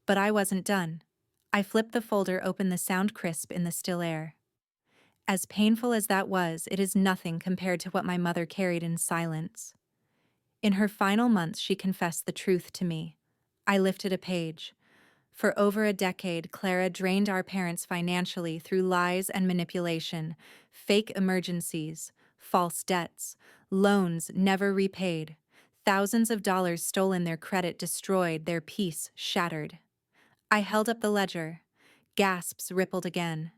But I wasn't done. I flipped the folder open, the sound crisp in the still air. As painful as that was, it is nothing compared to what my mother carried in silence. In her final months, she confessed the truth to me. I lifted a page. For over a decade, Clara drained our parents financially through lies and manipulation, fake emergencies, false debts, loans never repaid, thousands of dollars stolen, their credit destroyed, their peace shattered. I held up the ledger. Gasps rippled again.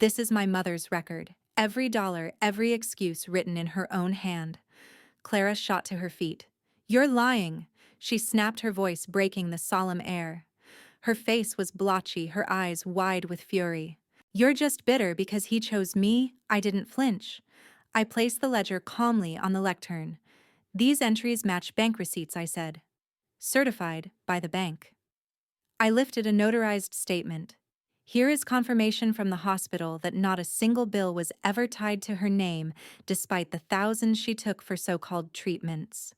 This is my mother's record. Every dollar, every excuse written in her own hand. Clara shot to her feet. You're lying! She snapped, her voice breaking the solemn air. Her face was blotchy, her eyes wide with fury. You're just bitter because he chose me. I didn't flinch. I placed the ledger calmly on the lectern. These entries match bank receipts, I said. Certified by the bank. I lifted a notarized statement. Here is confirmation from the hospital that not a single bill was ever tied to her name, despite the thousands she took for so-called treatments.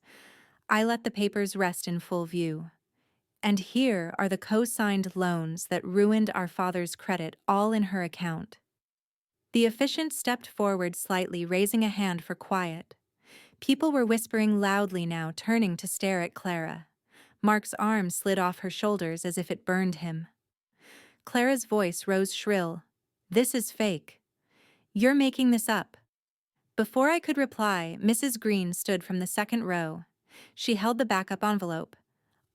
I let the papers rest in full view. And here are the co-signed loans that ruined our father's credit, all in her account. The officiant stepped forward slightly, raising a hand for quiet. People were whispering loudly now, turning to stare at Clara. Mark's arm slid off her shoulders as if it burned him. Clara's voice rose shrill. This is fake. You're making this up. Before I could reply, Mrs. Green stood from the second row. She held the backup envelope.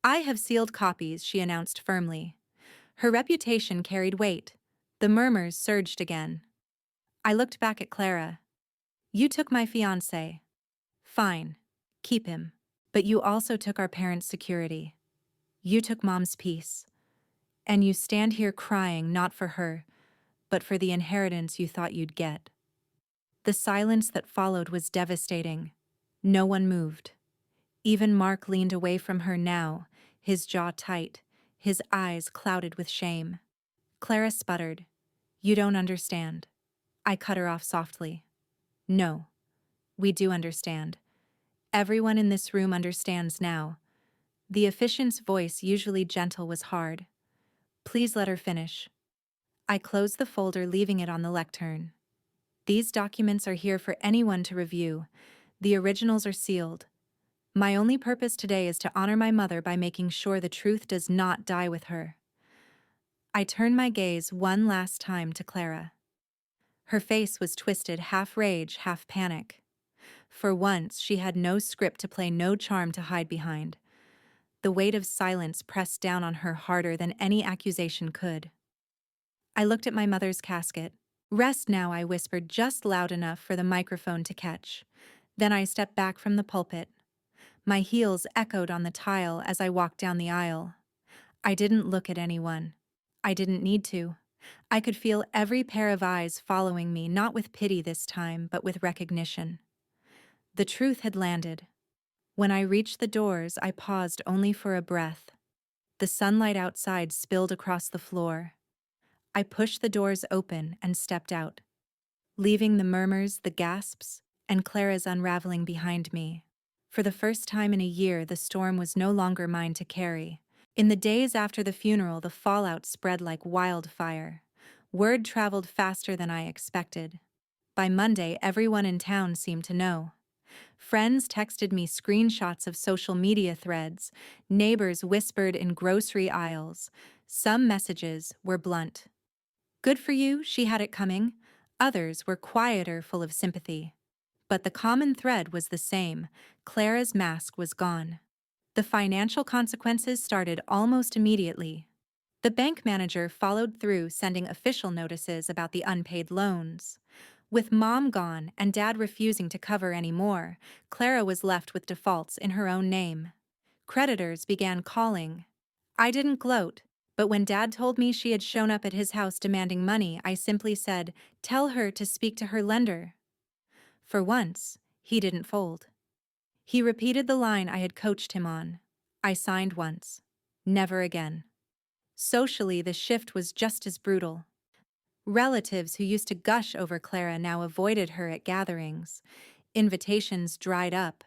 I have sealed copies, she announced firmly. Her reputation carried weight. The murmurs surged again. I looked back at Clara. You took my fiancé. Fine. Keep him. But you also took our parents' security. You took Mom's peace. And you stand here crying not for her, but for the inheritance you thought you'd get. The silence that followed was devastating. No one moved. Even Mark leaned away from her now, his jaw tight, his eyes clouded with shame. Clara sputtered. You don't understand. I cut her off softly. No, we do understand. Everyone in this room understands now. The officiant's voice, usually gentle, was hard. Please let her finish. I closed the folder, leaving it on the lectern. These documents are here for anyone to review. The originals are sealed. My only purpose today is to honor my mother by making sure the truth does not die with her. I turned my gaze one last time to Clara. Her face was twisted, half rage, half panic. For once, she had no script to play, no charm to hide behind. The weight of silence pressed down on her harder than any accusation could. I looked at my mother's casket. "Rest now," I whispered, just loud enough for the microphone to catch. Then I stepped back from the pulpit. My heels echoed on the tile as I walked down the aisle. I didn't look at anyone. I didn't need to. I could feel every pair of eyes following me, not with pity this time, but with recognition. The truth had landed. When I reached the doors, I paused only for a breath. The sunlight outside spilled across the floor. I pushed the doors open and stepped out, leaving the murmurs, the gasps, and Clara's unraveling behind me. For the first time in a year, the storm was no longer mine to carry. In the days after the funeral, the fallout spread like wildfire. Word traveled faster than I expected. By Monday, everyone in town seemed to know. Friends texted me screenshots of social media threads. Neighbors whispered in grocery aisles. Some messages were blunt. "Good for you, she had it coming." Others were quieter, full of sympathy. But the common thread was the same: Clara's mask was gone. The financial consequences started almost immediately. The bank manager followed through, sending official notices about the unpaid loans. With Mom gone and Dad refusing to cover any more, Clara was left with defaults in her own name. Creditors began calling. I didn't gloat, but when Dad told me she had shown up at his house demanding money, I simply said, "Tell her to speak to her lender." For once, he didn't fold. He repeated the line I had coached him on. I signed once. Never again. Socially, the shift was just as brutal. Relatives who used to gush over Clara now avoided her at gatherings. Invitations dried up.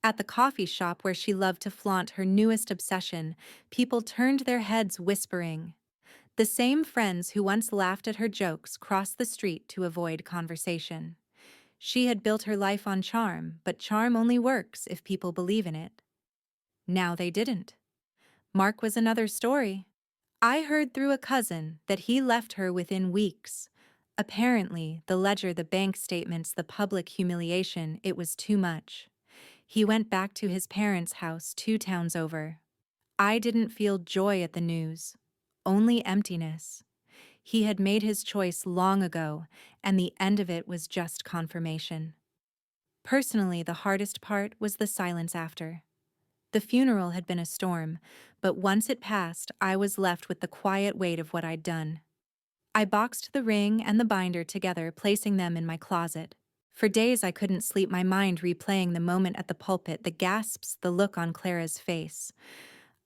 At the coffee shop where she loved to flaunt her newest obsession, people turned their heads whispering. The same friends who once laughed at her jokes crossed the street to avoid conversation. She had built her life on charm, but charm only works if people believe in it. Now they didn't. Mark was another story. I heard through a cousin that he left her within weeks. Apparently, the ledger, the bank statements, the public humiliation, it was too much. He went back to his parents' house 2 towns over. I didn't feel joy at the news, only emptiness. He had made his choice long ago, and the end of it was just confirmation. Personally, the hardest part was the silence after. The funeral had been a storm, but once it passed, I was left with the quiet weight of what I'd done. I boxed the ring and the binder together, placing them in my closet. For days I couldn't sleep, my mind replaying the moment at the pulpit, the gasps, the look on Clara's face.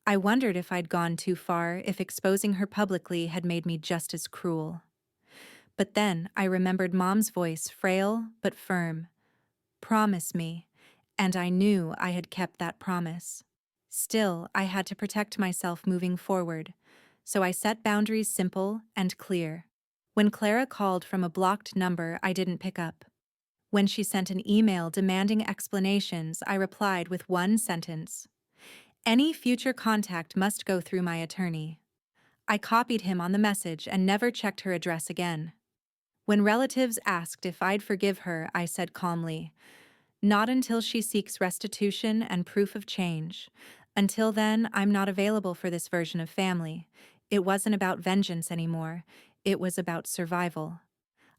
I wondered if I'd gone too far, if exposing her publicly had made me just as cruel. But then I remembered Mom's voice, frail but firm. "Promise me," and I knew I had kept that promise. Still, I had to protect myself moving forward, so I set boundaries simple and clear. When Clara called from a blocked number, I didn't pick up. When she sent an email demanding explanations, I replied with one sentence: "Any future contact must go through my attorney." I copied him on the message and never checked her address again. When relatives asked if I'd forgive her, I said calmly, "Not until she seeks restitution and proof of change. Until then, I'm not available for this version of family." It wasn't about vengeance anymore. It was about survival.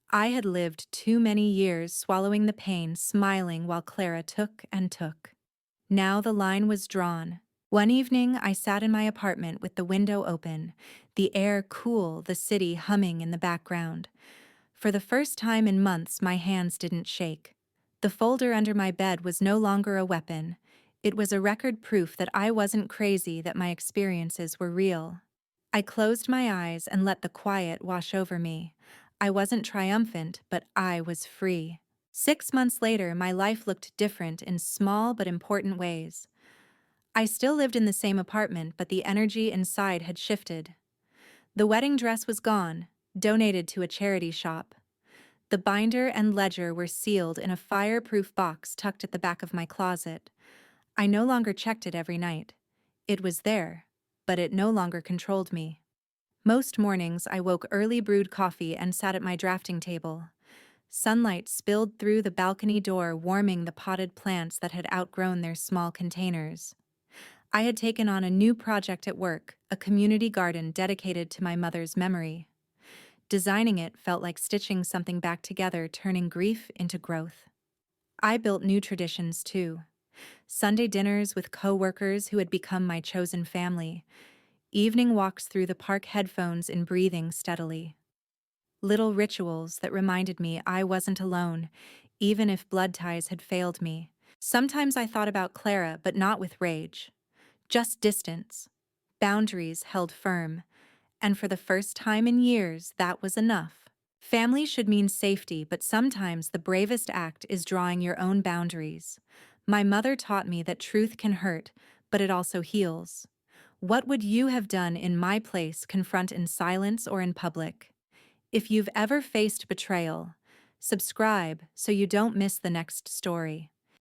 I had lived too many years swallowing the pain, smiling while Clara took and took. Now the line was drawn. One evening, I sat in my apartment with the window open, the air cool, the city humming in the background. For the first time in months, my hands didn't shake. The folder under my bed was no longer a weapon. It was a record, proof that I wasn't crazy, that my experiences were real. I closed my eyes and let the quiet wash over me. I wasn't triumphant, but I was free. 6 months later, my life looked different in small but important ways. I still lived in the same apartment, but the energy inside had shifted. The wedding dress was gone, donated to a charity shop. The binder and ledger were sealed in a fireproof box tucked at the back of my closet. I no longer checked it every night. It was there, but it no longer controlled me. Most mornings I woke early, brewed coffee, and sat at my drafting table. Sunlight spilled through the balcony door, warming the potted plants that had outgrown their small containers. I had taken on a new project at work, a community garden dedicated to my mother's memory. Designing it felt like stitching something back together, turning grief into growth. I built new traditions too. Sunday dinners with coworkers who had become my chosen family, evening walks through the park, headphones in, breathing steadily. Little rituals that reminded me I wasn't alone, even if blood ties had failed me. Sometimes I thought about Clara, but not with rage. Just distance. Boundaries held firm. And for the first time in years, that was enough. Family should mean safety, but sometimes the bravest act is drawing your own boundaries. My mother taught me that truth can hurt, but it also heals. What would you have done in my place, confront in silence or in public? If you've ever faced betrayal, subscribe so you don't miss the next story.